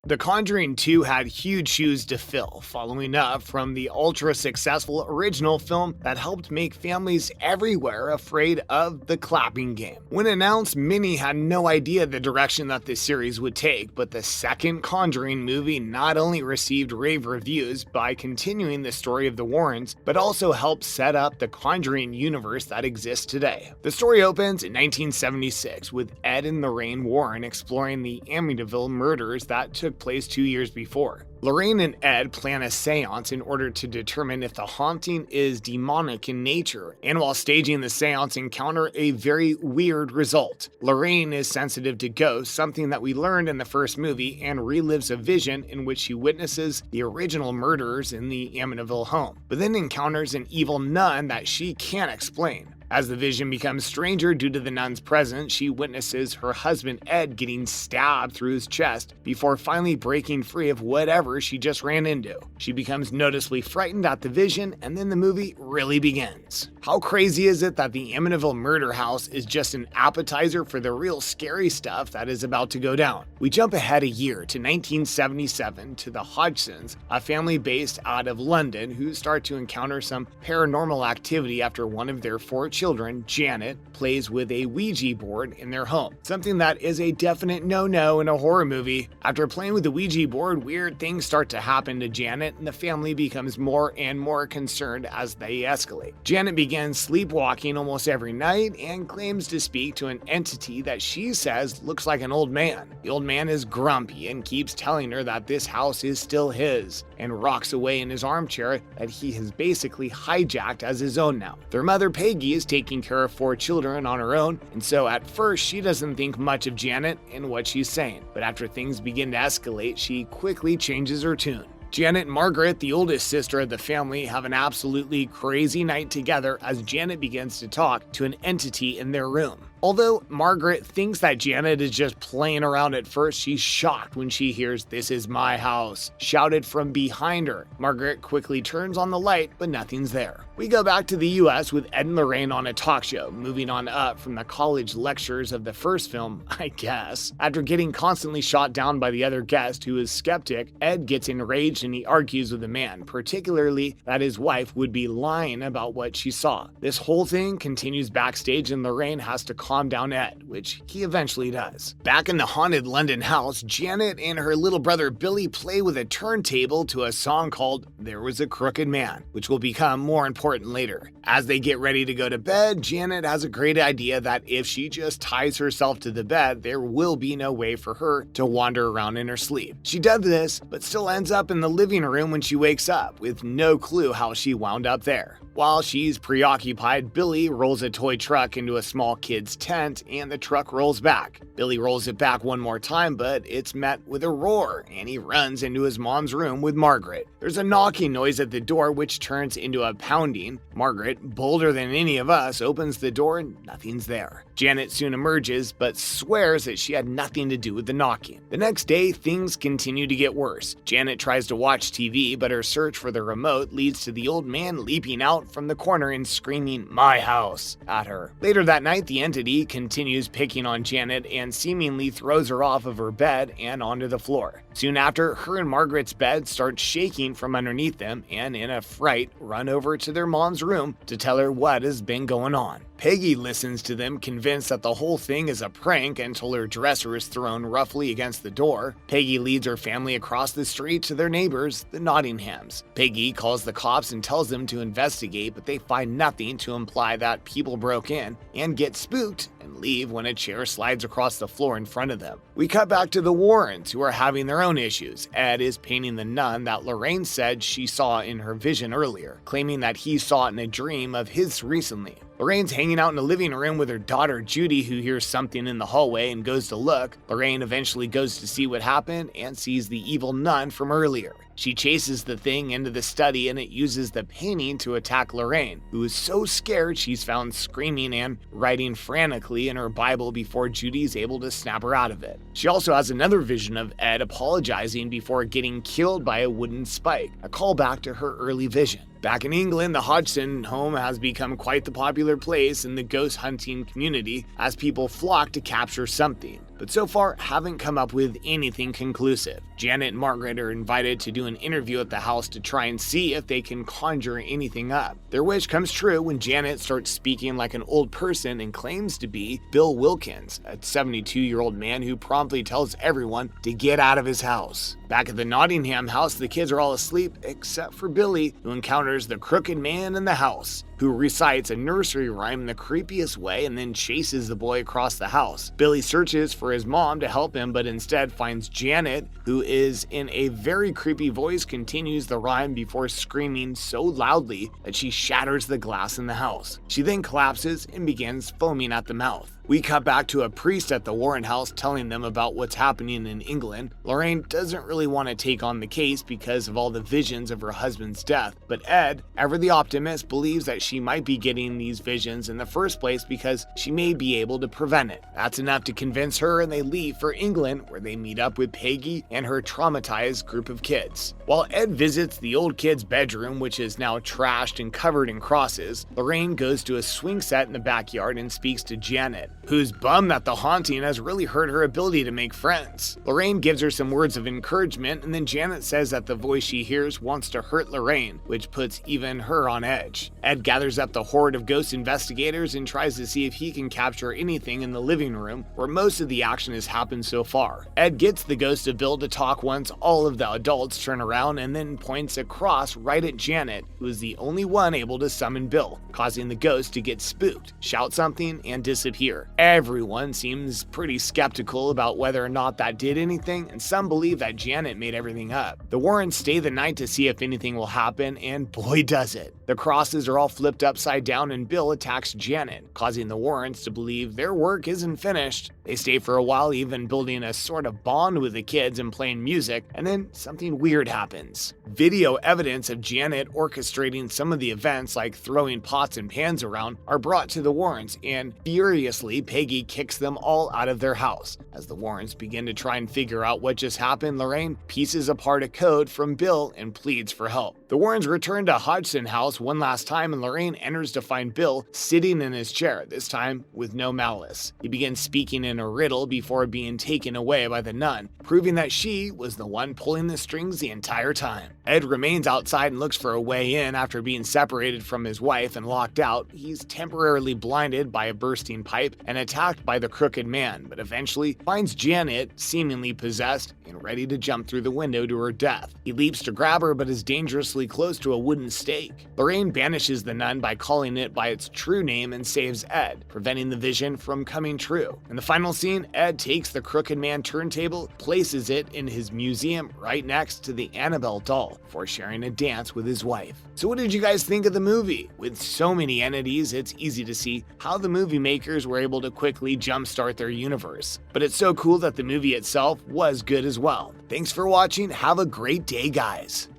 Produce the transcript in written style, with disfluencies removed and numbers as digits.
The Conjuring 2 had huge shoes to fill, following up from the ultra-successful original film that helped make families everywhere afraid of the clapping game. When announced, many had no idea the direction that this series would take, but the second Conjuring movie not only received rave reviews by continuing the story of the Warrens, but also helped set up the Conjuring universe that exists today. The story opens in 1976 with Ed and Lorraine Warren exploring the Amityville murders that took place 2 years before. Lorraine and Ed plan a seance in order to determine if the haunting is demonic in nature, and while staging the seance encounter a very weird result. Lorraine is sensitive to ghosts, something that we learned in the first movie, and relives a vision in which she witnesses the original murderers in the Amityville home, but then encounters an evil nun that she can't explain. As the vision becomes stranger due to the nun's presence, she witnesses her husband Ed getting stabbed through his chest before finally breaking free of whatever she just ran into. She becomes noticeably frightened at the vision, and then the movie really begins. How crazy is it that the Amityville murder house is just an appetizer for the real scary stuff that is about to go down? We jump ahead a year to 1977 to the Hodgsons, a family based out of London who start to encounter some paranormal activity after one of their 4 children, Janet, plays with a Ouija board in their home, something that is a definite no-no in a horror movie. After playing with the Ouija board, weird things start to happen to Janet, and the family becomes more and more concerned as they escalate. Janet begins sleepwalking almost every night and claims to speak to an entity that she says looks like an old man. The old man is grumpy and keeps telling her that this house is still his, and rocks away in his armchair that he has basically hijacked as his own now. Their mother Peggy is taking care of 4 children on her own, and so at first she doesn't think much of Janet and what she's saying, but after things begin to escalate, she quickly changes her tune. Janet and Margaret, the oldest sister of the family, have an absolutely crazy night together as Janet begins to talk to an entity in their room. Although Margaret thinks that Janet is just playing around at first, she's shocked when she hears "This is my house" shouted from behind her. Margaret quickly turns on the light, but nothing's there. We go back to the US with Ed and Lorraine on a talk show, moving on up from the college lectures of the first film, I guess. After getting constantly shot down by the other guest who is skeptic, Ed gets enraged and he argues with the man, particularly that his wife would be lying about what she saw. This whole thing continues backstage and Lorraine has to calm down Ed, which he eventually does. Back in the haunted London house, Janet and her little brother Billy play with a turntable to a song called "There Was a Crooked Man," which will become more important later. As they get ready to go to bed, Janet has a great idea that if she just ties herself to the bed, there will be no way for her to wander around in her sleep. She does this, but still ends up in the living room when she wakes up, with no clue how she wound up there. While she's preoccupied, Billy rolls a toy truck into a small kid's tent and the truck rolls back. Billy rolls it back one more time, but it's met with a roar and he runs into his mom's room with Margaret. There's a knocking noise at the door which turns into a pounding. Margaret, bolder than any of us, opens the door and nothing's there. Janet soon emerges but swears that she had nothing to do with the knocking. The next day, things continue to get worse. Janet tries to watch TV, but her search for the remote leads to the old man leaping out from the corner and screaming "My house" at her. Later that night, the entity continues picking on Janet and seemingly throws her off of her bed and onto the floor. Soon after, her and Margaret's bed start shaking from underneath them and in a fright run over to their mom's room to tell her what has been going on. Peggy listens to them, convinced that the whole thing is a prank until her dresser is thrown roughly against the door. Peggy leads her family across the street to their neighbors, the Nottinghams. Peggy calls the cops and tells them to investigate, but they find nothing to imply that people broke in and get spooked and leave when a chair slides across the floor in front of them. We cut back to the Warrens, who are having their own issues. Ed is painting the nun that Lorraine said she saw in her vision earlier, claiming that he saw it in a dream of his recently. Lorraine's hanging out in the living room with her daughter Judy, who hears something in the hallway and goes to look. Lorraine eventually goes to see what happened and sees the evil nun from earlier. She chases the thing into the study and it uses the painting to attack Lorraine, who is so scared she's found screaming and writing frantically in her Bible before Judy's able to snap her out of it. She also has another vision of Ed apologizing before getting killed by a wooden spike, a callback to her early vision. Back in England, the Hodgson home has become quite the popular place in the ghost hunting community as people flock to capture something. but so far haven't come up with anything conclusive. Janet and Margaret are invited to do an interview at the house to try and see if they can conjure anything up. Their wish comes true when Janet starts speaking like an old person and claims to be Bill Wilkins, a 72-year-old man who promptly tells everyone to get out of his house. Back at the Nottingham house, the kids are all asleep except for Billy, who encounters the crooked man in the house, who recites a nursery rhyme in the creepiest way and then chases the boy across the house. Billy searches for his mom to help him, but instead finds Janet, who is in a very creepy voice continues the rhyme before screaming so loudly that she shatters the glass in the house. She then collapses and begins foaming at the mouth. We cut back to a priest at the Warren house telling them about what's happening in England. Lorraine doesn't really want to take on the case because of all the visions of her husband's death, but Ed, ever the optimist, believes that she might be getting these visions in the first place because she may be able to prevent it. That's enough to convince her, and they leave for England, where they meet up with Peggy and her traumatized group of kids. While Ed visits the old kid's bedroom, which is now trashed and covered in crosses, Lorraine goes to a swing set in the backyard and speaks to Janet, who's bummed that the haunting has really hurt her ability to make friends. Lorraine gives her some words of encouragement, and then Janet says that the voice she hears wants to hurt Lorraine, which puts even her on edge. Ed gathers up the horde of ghost investigators and tries to see if he can capture anything in the living room, where most of the action has happened so far. Ed gets the ghost of Bill to talk once all of the adults turn around and then points across right at Janet, who is the only one able to summon Bill, causing the ghost to get spooked, shout something, and disappear. Everyone seems pretty skeptical about whether or not that did anything, and some believe that Janet made everything up. The Warrens stay the night to see if anything will happen, and boy does it. The crosses are all flipped upside down and Bill attacks Janet, causing the Warrens to believe their work isn't finished. They stay for a while, even building a sort of bond with the kids and playing music, and then something weird happens. Video evidence of Janet orchestrating some of the events, like throwing pots and pans around, are brought to the Warrens, and furiously Peggy kicks them all out of their house. As the Warrens begin to try and figure out what just happened, Lorraine pieces apart a code from Bill and pleads for help. The Warrens return to Hodgson House one last time, and Lorraine enters to find Bill sitting in his chair, this time with no malice. He begins speaking in a riddle before being taken away by the nun, proving that she was the one pulling the strings the entire time. Ed remains outside and looks for a way in after being separated from his wife and locked out. He's temporarily blinded by a bursting pipe and attacked by the crooked man, but eventually finds Janet seemingly possessed and ready to jump through the window to her death. He leaps to grab her but is dangerously close to a wooden stake. Lorraine banishes the nun by calling it by its true name and saves Ed, preventing the vision from coming true. In the final scene, Ed takes the crooked man turntable, places it in his museum right next to the Annabelle doll, before sharing a dance with his wife. So what did you guys think of the movie? With so many entities, it's easy to see how the movie makers were able to quickly jumpstart their universe. But it's so cool that the movie itself was good as well. Thanks for watching. Have a great day, guys.